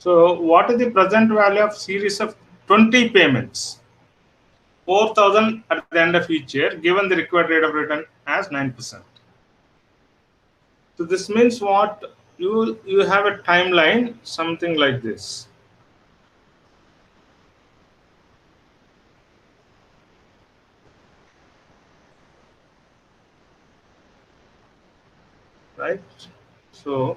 So what is the present value of series of 20 payments? 4,000 at the end of each year, given the required rate of return as 9%. So this means what? You have a timeline, something like this. Right? So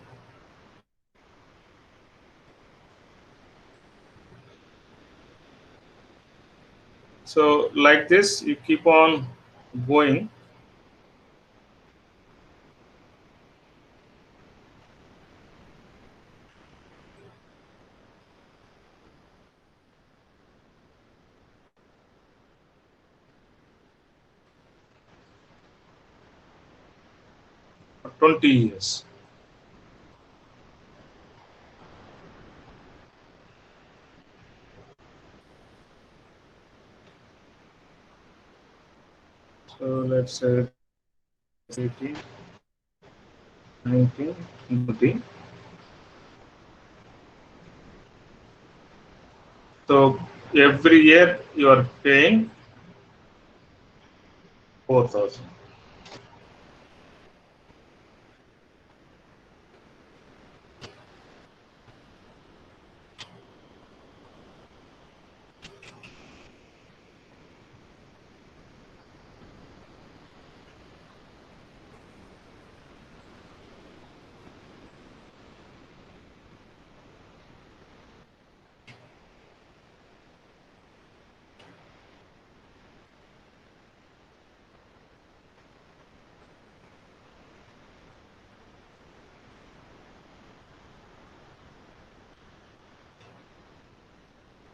like this, you keep on going. For 20 years. So let's say 18, 19, 20. So every year you are paying 4,000.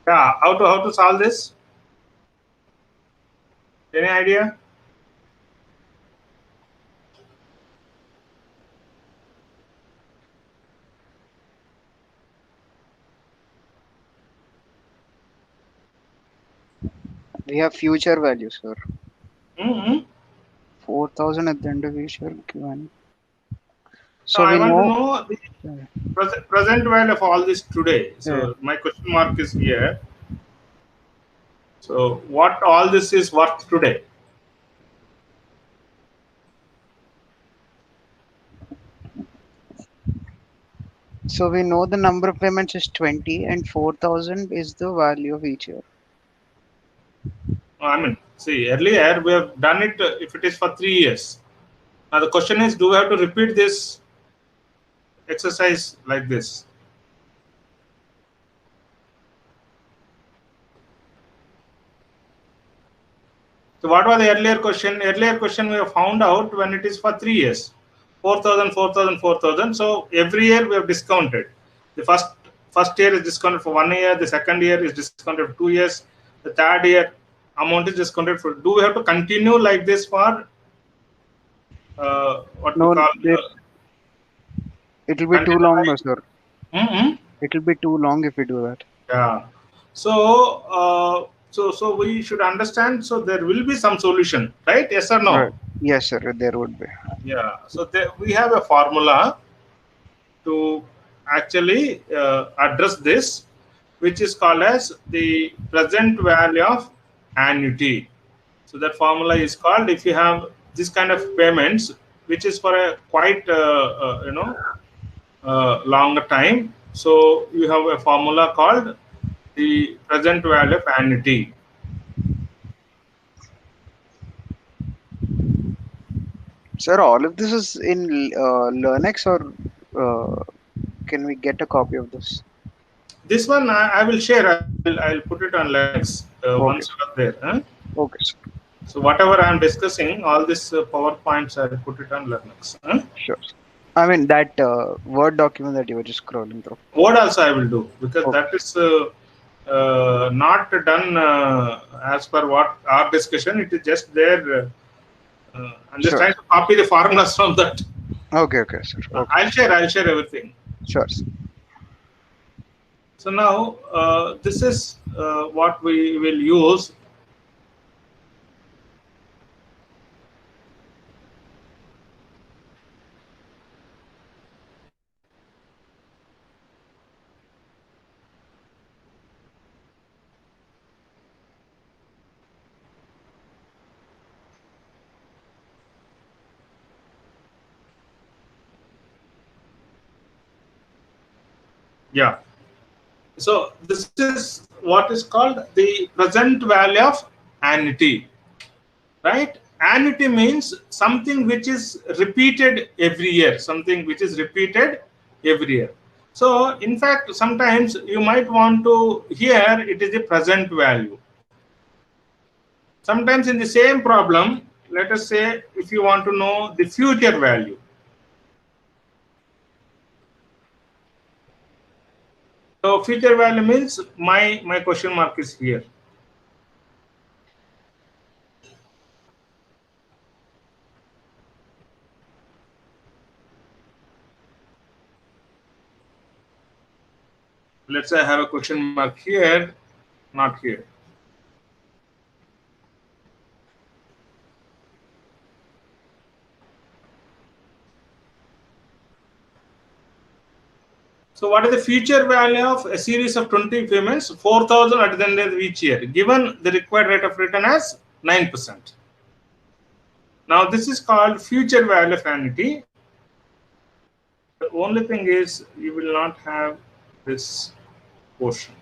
Yeah, how to solve this? Any idea? We have future values, sir. Mm-hmm. 4,000 at the end of each year given. So So I we want to know. know the Yeah, present value of all this today. yeah. So my question mark is here. So what all this is worth today? So we know the number of payments is 20 and 4,000 is the value of each year. I mean, see, earlier we have done it if it is for 3 years. Now the question is, do we have to repeat this exercise like this? So what was the earlier question? Earlier question we have found out when it is for 3 years. 4,000, 4,000, 4,000. So every year we have discounted. The first year is discounted for 1 year, the second year is discounted for 2 years, the third year amount is discounted for. Do we have to continue like this for what we No, call it'll be too until long, I? no, sir. Mhm. It'll be too long if we do that. Yeah. So so we should understand. So there will be some solution, right? Yes or Right. no? Yes, sir. There would be. Yeah. So we have a formula to actually address this, which is called as the present value of annuity. So that formula is called, if you have this kind of payments, which is for a quite longer time. So you have a formula called the present value of annuity. Sir, all of this is in Learnex, or can we get a copy of this? This one I will share. I'll put it on Linux Okay. once you are there. Huh? Okay, sir. So whatever I am discussing, all this PowerPoints, I'll put it on Linux. Huh? Sure. I mean, that Word document that you were just scrolling through. What also I will do, because Okay. that is not done as per what our discussion. It is just there. I'm just Sure. trying to copy the formulas from that. Okay, okay, sir. Okay. I'll share everything. Sure, sir. So now this is what we will use. Yeah. So this is what is called the present value of annuity, right? Annuity means something which is repeated every year, something which is repeated every year. So in fact, sometimes you might want to hear it is the present value. Sometimes in the same problem, let us say if you want to know the future value. So future value means my question mark is here. Let's say I have a question mark here, not here. So what is the future value of a series of 20 payments, 4,000 at the end of each year, given the required rate of return as 9%? Now this is called future value of annuity. The only thing is you will not have this portion.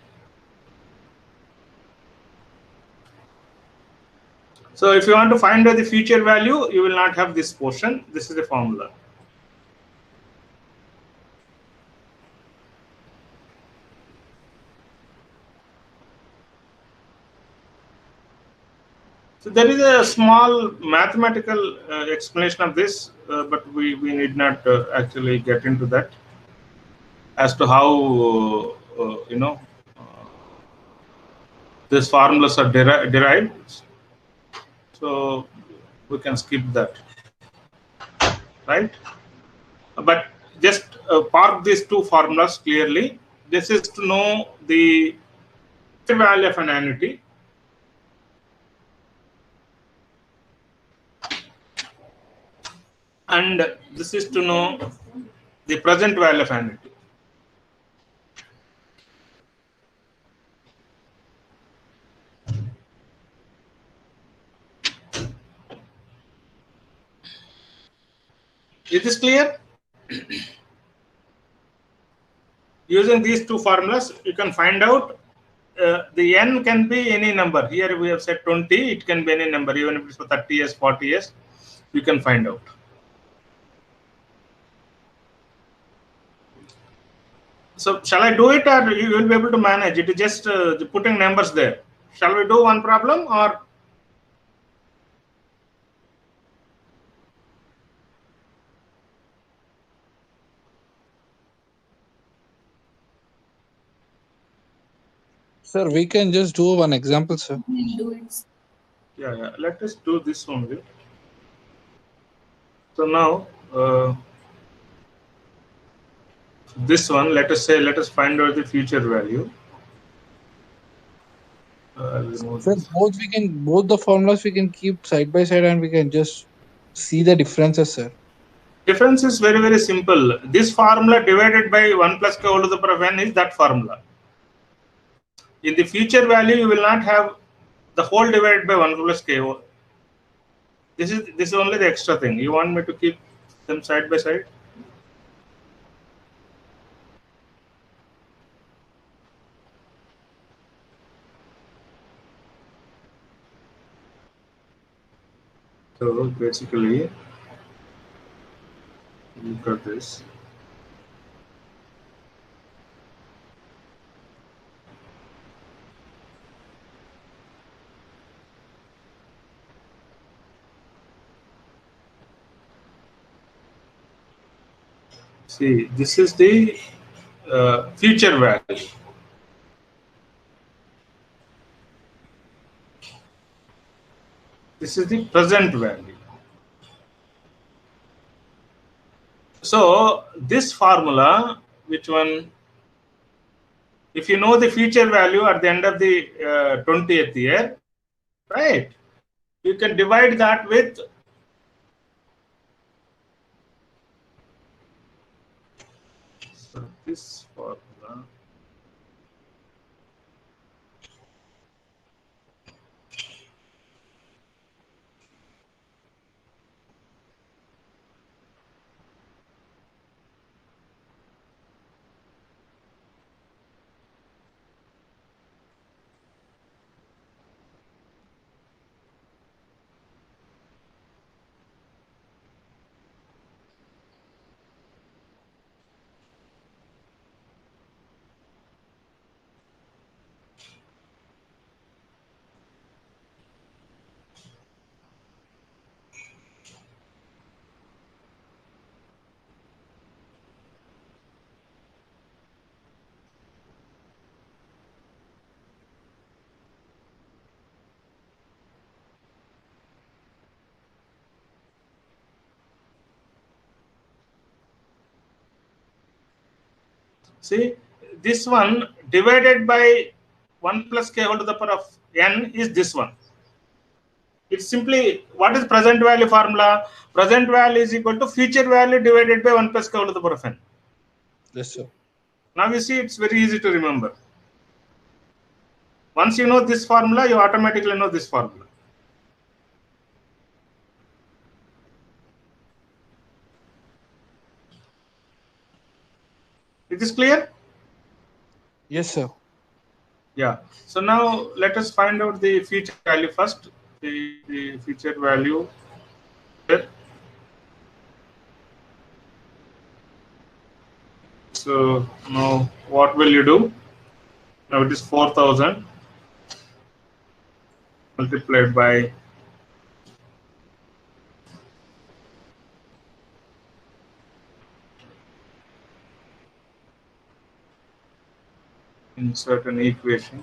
So if you want to find out the future value, you will not have this portion. This is the formula. So there is a small mathematical explanation of this, but we need not actually get into that as to how these formulas are derived. So we can skip that, right? But just park these two formulas clearly. This is to know the value of an annuity. And this is to know the present value of annuity. Is this clear? Using these two formulas, you can find out the n can be any number. Here we have said 20, it can be any number, even if it's for 30 years, 40 years, you can find out. So shall I do it, or you will be able to manage? It is just putting numbers there. Shall we do one problem, or? Sir, we can just do one example, sir. Yeah. Let us do this only. So now, this one, let us find out the future value. Sir, both the formulas we can keep side by side and we can just see the differences, sir. Difference is very, very simple. This formula divided by 1 plus k whole to the power of n is that formula. In the future value, you will not have the whole divided by 1 plus k. This is only the extra thing. You want me to keep them side by side? So basically, look at this. See, this is the future value. This is the present value. So this formula, which one? If you know the future value at the end of the 20th year, right? You can divide that with this formula. See, this one divided by 1 plus k whole to the power of n is this one. It's simply, what is present value formula? Present value is equal to future value divided by 1 plus k whole to the power of n. Yes, sir. Now you see, it's very easy to remember. Once you know this formula, you automatically know this formula. It is clear? Yes, sir. Yeah. So now let us find out the future value first. The future value here. So now what will you do? Now it is 4,000 multiplied by insert an equation.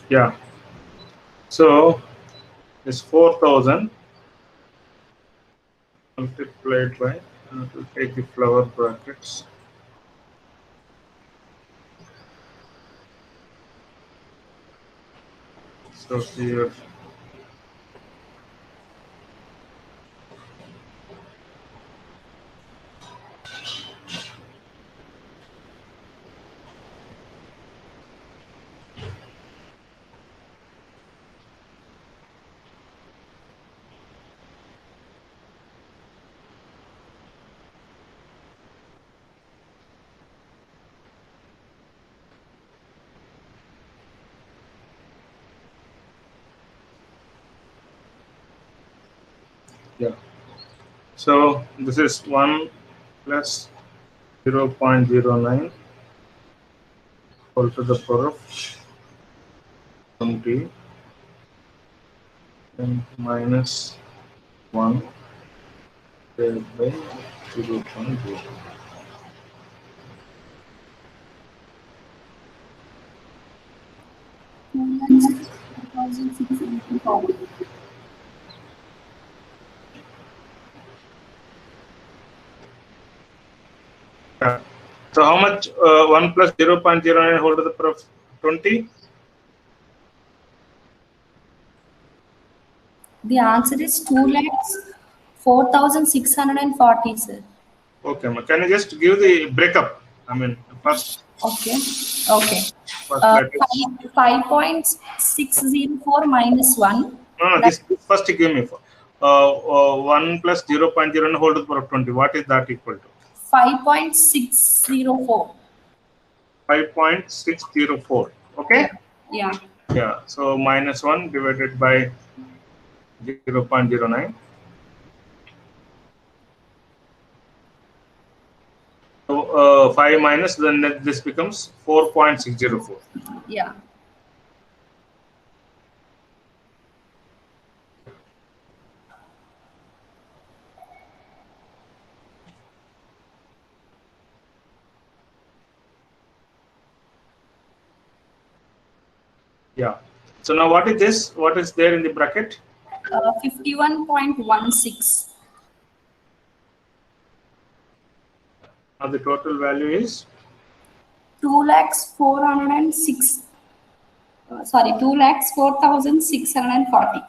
Yeah. So this 4,000 multiplied by, to take the flower brackets. So here yeah. So this is 1 plus 0.09 whole to the power of 20 and minus 1 divided by 0.0. Yeah. So how much 1 plus 0.09 whole to the power of 20? The answer is 2,04,640, sir. Okay, can you just give the breakup? I mean, first. Okay. First letter. 5.604 minus 1. No, this first give me 1 plus 0.09 whole to the power of 20. What is that equal to? 5.604. 5.604. Okay? Yeah. Yeah. So minus 1 divided by 0.09. So 5 minus, then this becomes 4.604. Yeah. Yeah. So now what is this? What is there in the bracket? 51.16. Now the total value is 2,04,6. sorry, 2,04,640.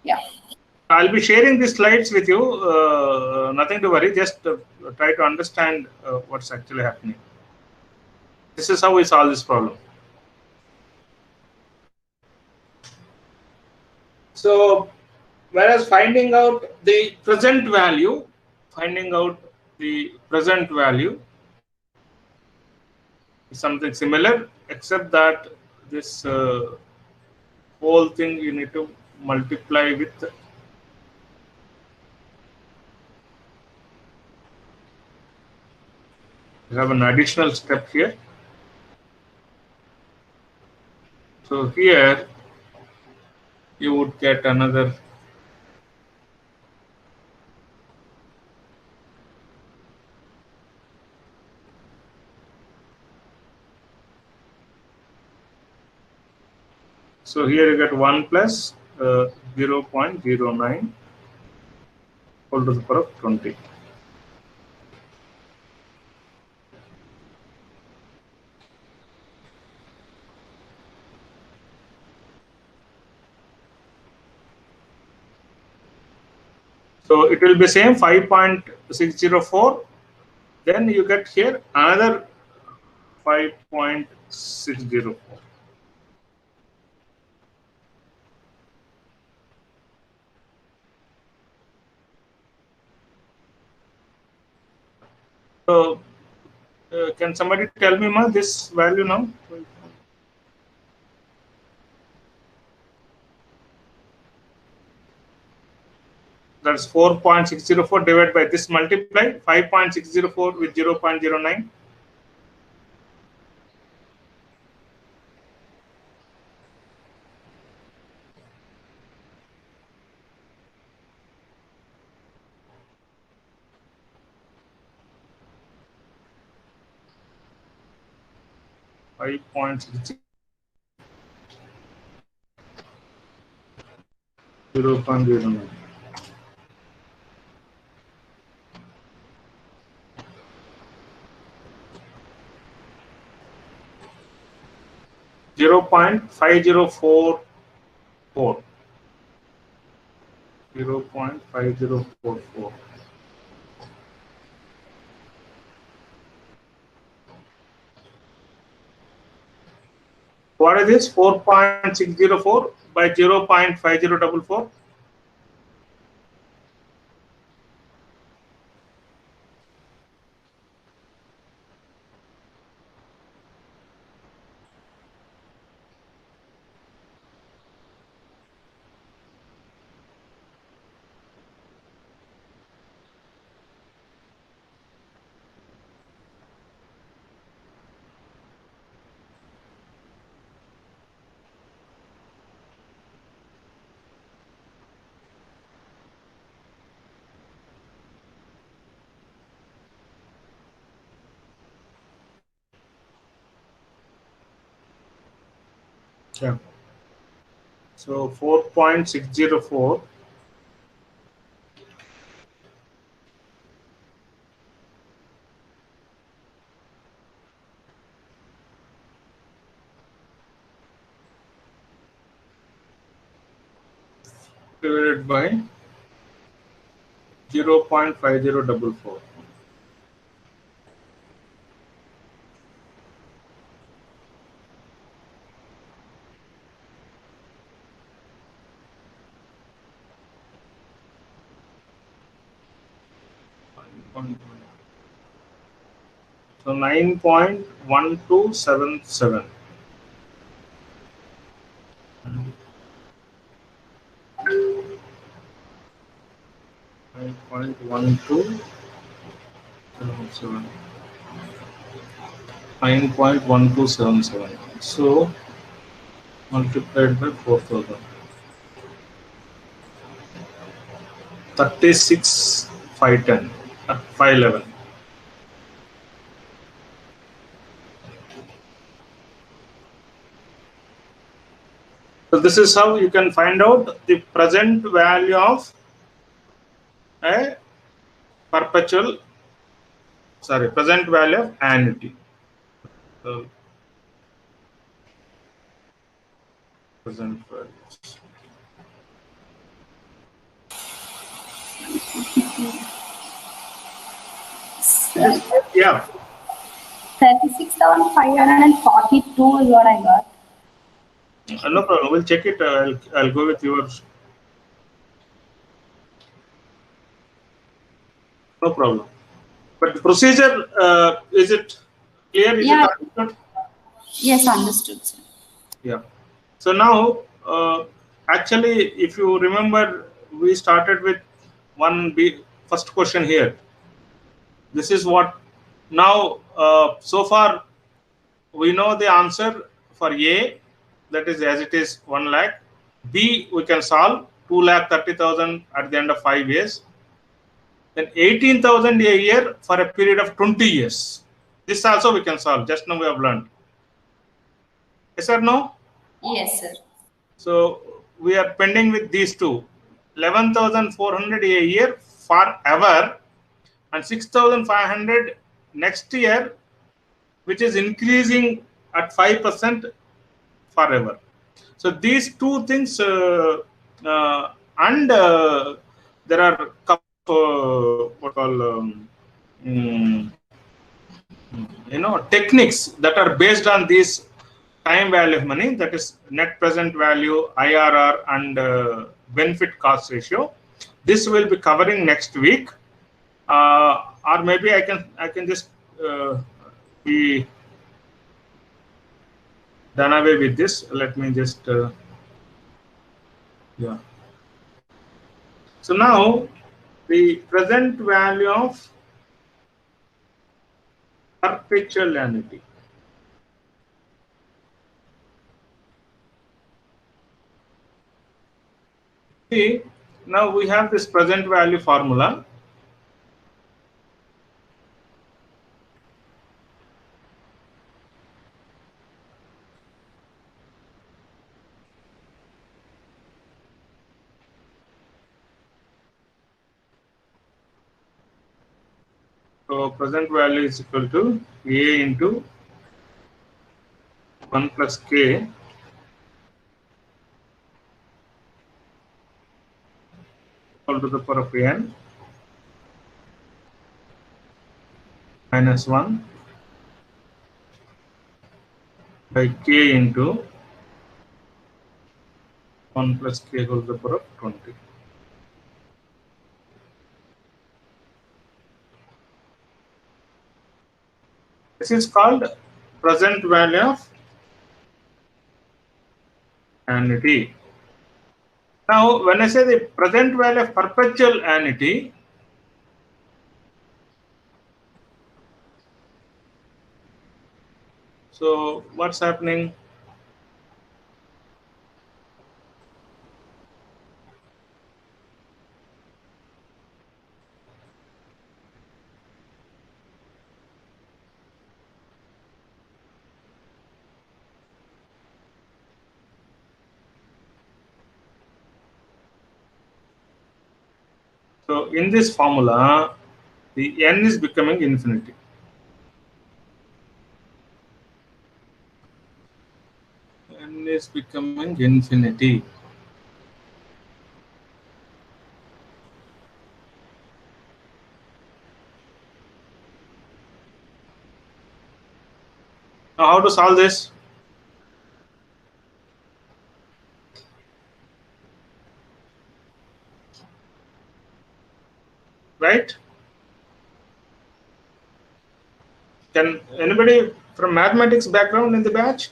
Yeah. I'll be sharing these slides with you. Nothing to worry. Just try to understand what's actually happening. This is how we solve this problem. So, whereas finding out the present value is something similar, except that this whole thing you need to multiply with you have an additional step here. So here you would get another so here you get 1 plus 0.09 whole to the power of 20. So it will be same 5.604. Then you get here another 5.604. So can somebody tell me this value now? That's 4.604 divided by this multiply 5.604 with 0.09. Zero point 0.5044. 0.5044. What is this? 4.604 by 0.5044. Yeah. So 4.604 divided by 0.5044. So 9.1277. 9.1277. 9.1277. So multiplied by 4,000. 36,510. 511. So this is how you can find out the present value of a present value of annuity. So Present values. Yeah. 36,542 is what I got. No problem. We'll check it. I'll go with yours. No problem. But the procedure, is it clear? Is Yeah. it understood? Yes, understood, sir. Yeah. So now, actually, if you remember, we started with first question here. This is what now. So far, we know the answer for A, that is as it is 1 lakh. B, we can solve 2,30,000 at the end of 5 years. Then 18,000 a year for a period of 20 years. This also we can solve. Just now we have learned. Yes or no? Yes, sir. So we are pending with these two. 11,400 a year forever and 6,500 next year, which is increasing at 5% forever. So these two things, and there are couple what call techniques that are based on these time value of money, that is net present value, IRR, and benefit cost ratio. This will be covering next week, or maybe I can just be done away with this. Let me just yeah. So now the present value of perpetual annuity. See, now we have this present value formula. So present value is equal to A into 1 plus K all to the power of n minus 1 by K into 1 plus K whole to the power of 20. This is called present value of annuity. Now, when I say the present value of perpetual annuity, so what's happening? So in this formula, the n is becoming infinity. N is becoming infinity. Now, how to solve this? Right? Can anybody from mathematics background in the batch?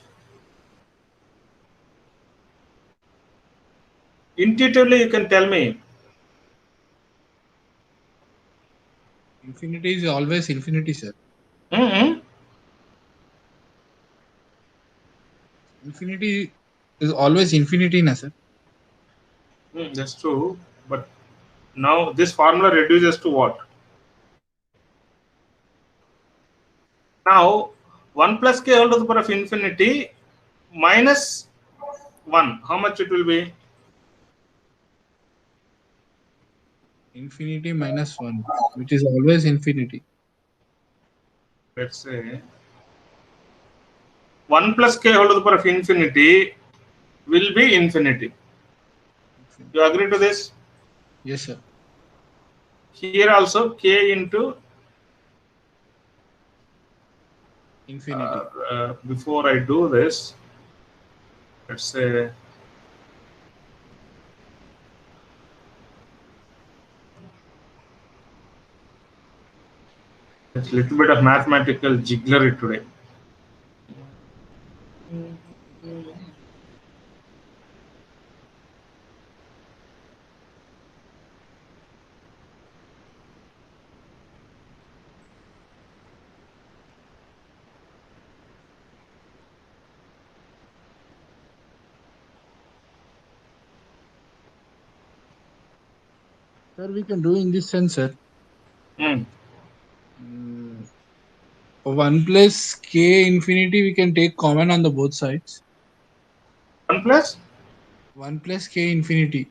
Intuitively, you can tell me. Infinity is always infinity, sir. Infinity is always infinity, na sir. That's true. But now this formula reduces to what? Now, 1 plus K whole to the power of infinity minus 1. How much it will be? Infinity minus 1, which is always infinity. Let's say 1 plus K whole to the power of infinity, will be infinity. You agree to this? Yes, sir. Here also k into Infinity. before I do this, let's say it's a little bit of mathematical jigglery today. Sir, we can do in this sense, sir. Hmm. 1 plus k infinity, we can take common on the both sides. 1 plus? 1 plus k infinity.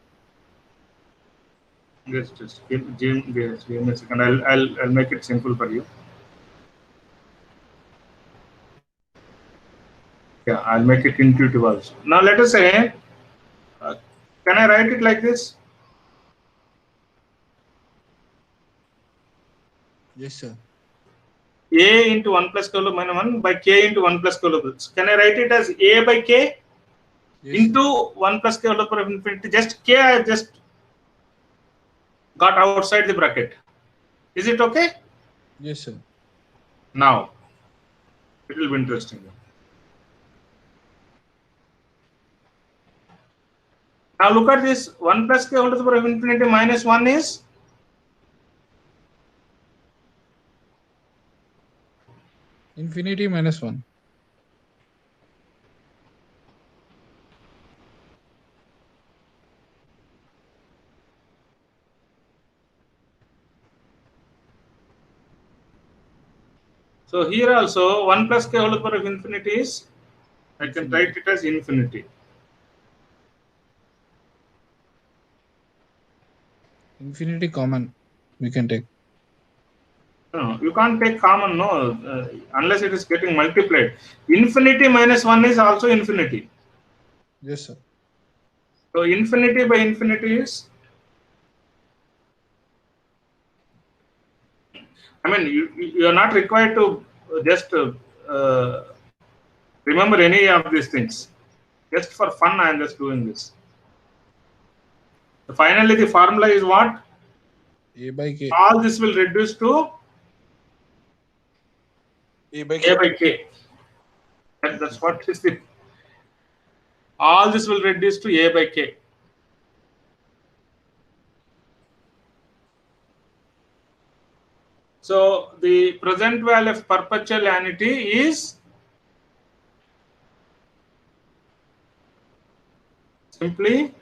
Just give me a second. I'll make it simple for you. Yeah, I'll make it intuitive also. Now let us say, can I write it like this? Yes, sir. A into 1 plus k minus 1 by k into 1 plus k. Can I write it as a by k Yes, into sir. 1 plus k power of infinity? Just k I have just got outside the bracket. Is it okay? Yes, sir. Now, it will be interesting. Now look at this. 1 plus k whole to the power of infinity minus 1 is Infinity minus 1. so here also 1 plus k whole to the power of infinity is, I can Infinity. write it as infinity. Infinity common, we can take. No, you can't take common, no, unless it is getting multiplied. Infinity minus 1 is also infinity. Yes, sir. So infinity by infinity is, I mean, you are not required to just remember any of these things. Just for fun, I am just doing this. So finally, the formula is what? A by k. All this will reduce to A by a by k. That's what is the. All this will reduce to a by k. So the present value of perpetuality is simply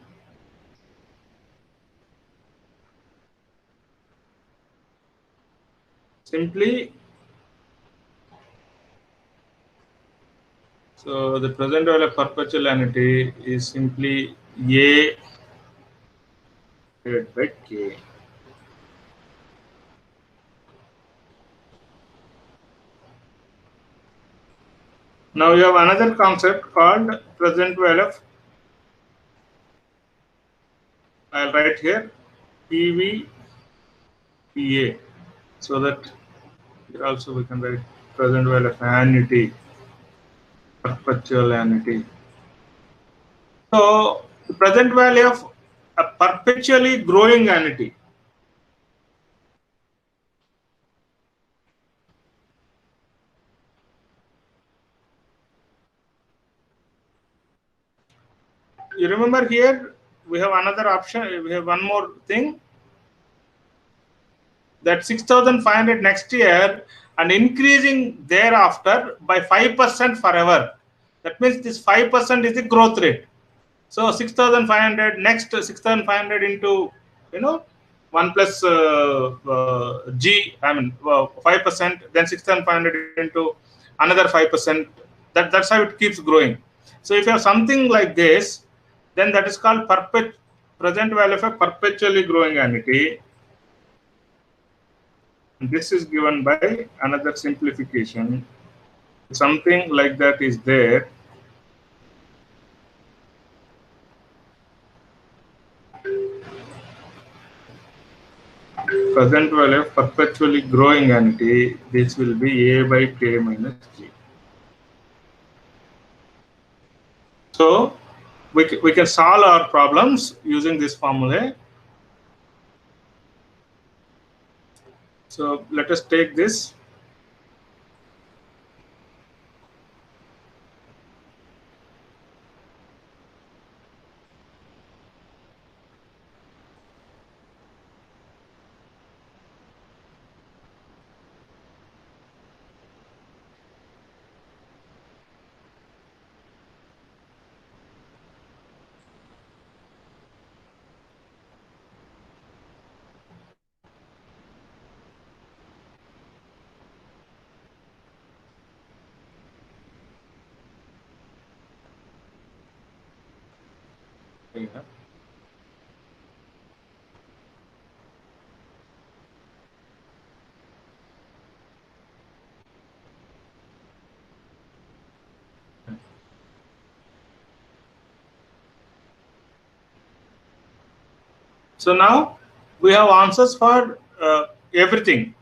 so the present value of perpetuality is simply a divided by k. Now you have another concept called present value of, I'll write here PV PA, so that here also we can write present value of annuity, perpetual annuity. So the present value of a perpetually growing annuity. You remember here we have another option, we have one more thing, that 6,500 next year and increasing thereafter by 5% forever. That means this 5% is the growth rate. So 6,500 next 6,500 into 1 plus g, I mean 5%, then 6,500 into another 5%. That's how it keeps growing. So if you have something like this, then that is called present value of a perpetually growing annuity. This is given by another simplification. Something like that is there. present value of perpetually growing entity, this will be a by k minus g. So we can solve our problems using this formula. So let us take this. So now we have answers for everything.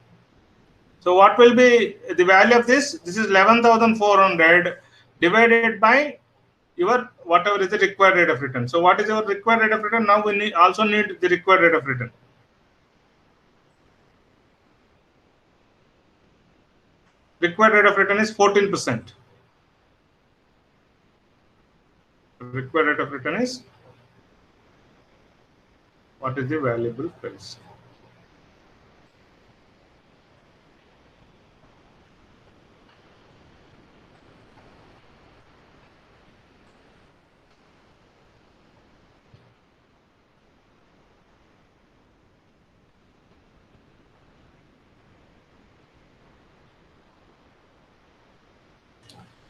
So what will be the value of this? This is 11,400 divided by your whatever is the required rate of return. So what is your required rate of return? Now we also need the required rate of return. Required rate of return is 14%. Required rate of return is, what is the valuable price?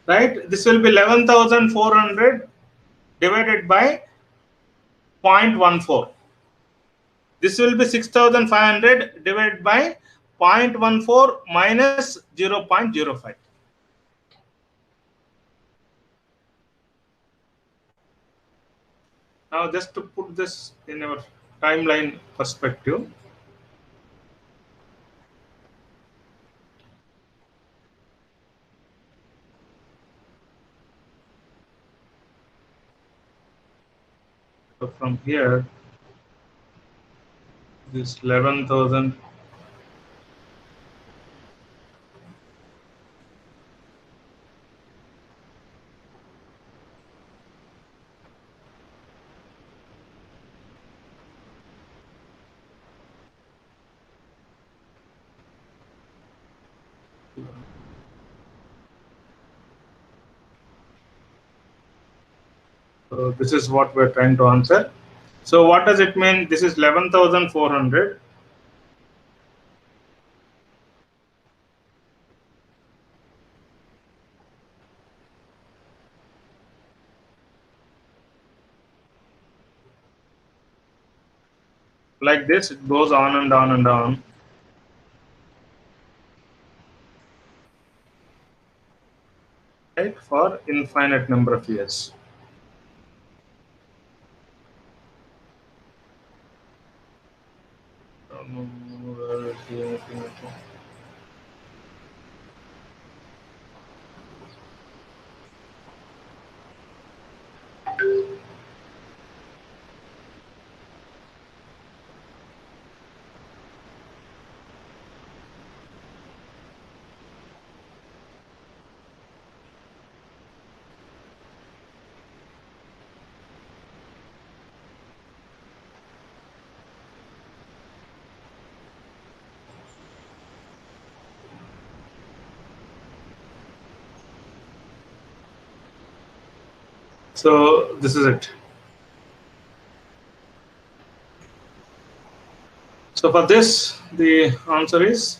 Right, this will be 11,400 divided by 0.14. This will be 6,500 divided by 0.14 minus 0.05. Now just to put this in our timeline perspective, so from here, this 11,000 so this is what we're trying to answer. So what does it mean? This is 11,400. Like this, it goes on and on and on. Right, for infinite number of years. So this is it. So for this, the answer is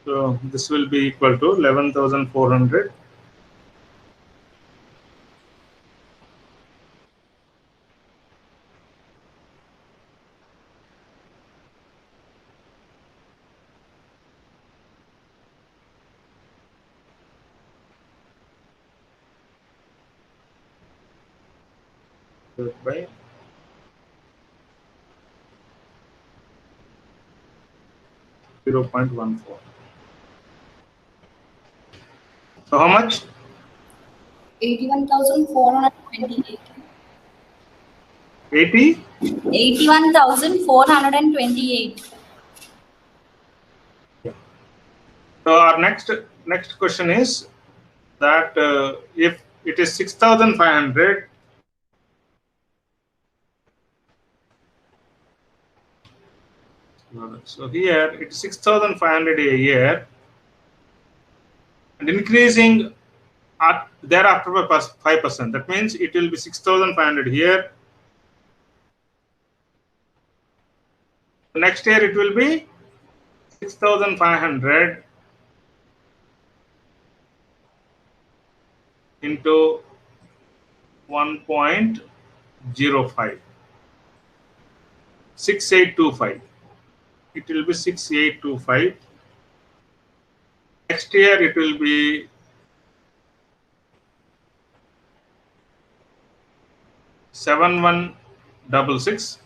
so this will be equal to 11,400 divided by 0.14. So how much? 81,428. 80? 81,428. So our next question is that if it is 6,500, so here it's 6,500 a year and increasing thereafter by 5%. That means it will be 6,500 here. Next year it will be 6,500 into 1.05. 6825. It will be 6825. Next year it will be 7166.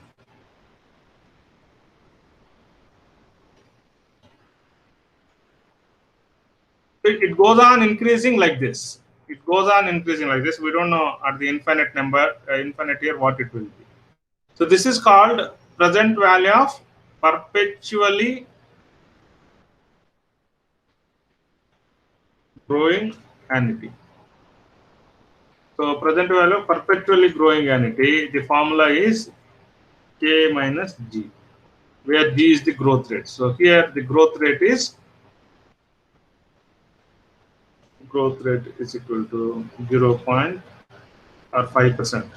It goes on increasing like this. It goes on increasing like this. We don't know at the infinite number, infinite year, what it will be. So this is called present value of perpetually growing annuity. So present value of perpetually growing annuity, the formula is K minus G, where G is the growth rate. So here the growth rate is equal to 0.5%.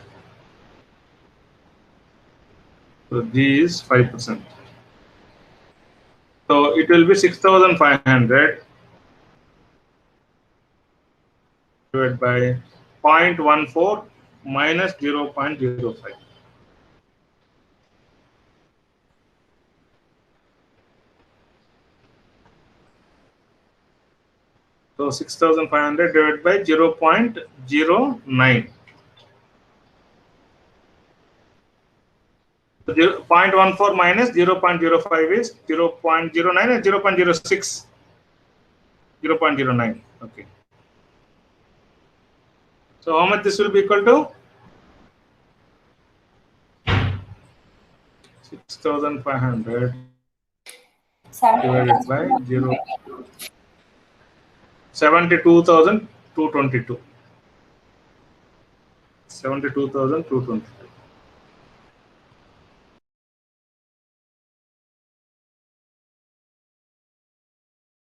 So G is 5%. So it will be 6,500 divided by 0.14 minus 0.05. So 6,500 divided by 0.09. So 0.14 minus 0.05 is 0.09 and 0.06. 0.09. Okay. So how much this will be equal to? 6,500 divided by 72,222. 72,222.